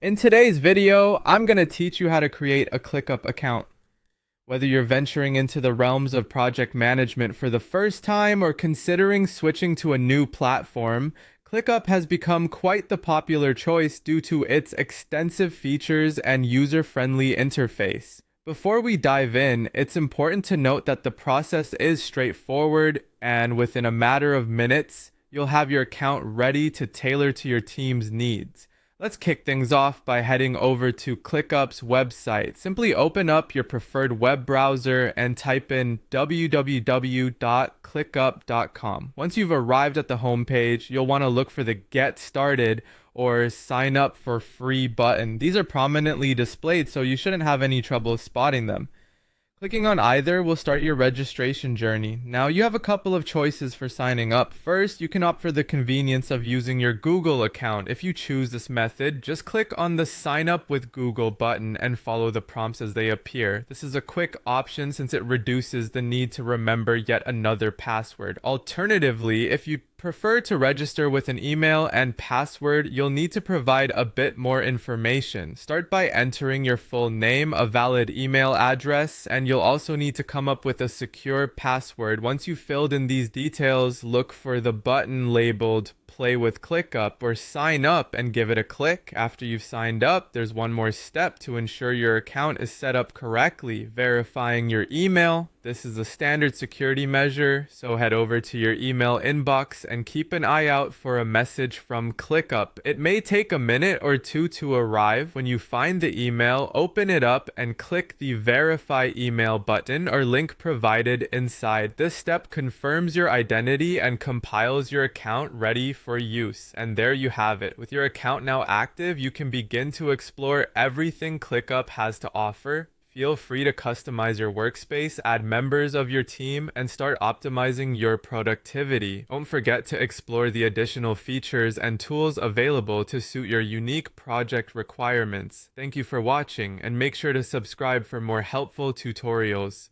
In today's video, I'm going to teach you how to create a ClickUp account. Whether you're venturing into the realms of project management for the first time or considering switching to a new platform, ClickUp has become quite the popular choice due to its extensive features and user-friendly interface. Before we dive in, it's important to note that the process is straightforward, and within a matter of minutes, you'll have your account ready to tailor to your team's needs. Let's kick things off by heading over to ClickUp's website. Simply open up your preferred web browser and type in www.clickup.com. Once you've arrived at the homepage, you'll want to look for the Get Started or Sign Up for Free button. These are prominently displayed, so you shouldn't have any trouble spotting them. Clicking on either will start your registration journey. Now you have a couple of choices for signing up. First, you can opt for the convenience of using your Google account. If you choose this method, just click on the Sign Up with Google button and follow the prompts as they appear. This is a quick option since it reduces the need to remember yet another password. Alternatively, if you prefer to register with an email and password, you'll need to provide a bit more information. Start by entering your full name, a valid email address, and you'll also need to come up with a secure password. Once you've filled in these details, look for the button labeled Play with ClickUp or Sign Up and give it a click. After you've signed up, there's one more step to ensure your account is set up correctly, verifying your email. This is a standard security measure, so head over to your email inbox and keep an eye out for a message from ClickUp. It may take a minute or two to arrive. When you find the email, open it up and click the Verify Email button or link provided inside. This step confirms your identity and compiles your account ready for use. And there you have it. With your account now active, you can begin to explore everything ClickUp has to offer. Feel free to customize your workspace, add members of your team, and start optimizing your productivity. Don't forget to explore the additional features and tools available to suit your unique project requirements. Thank you for watching, and make sure to subscribe for more helpful tutorials.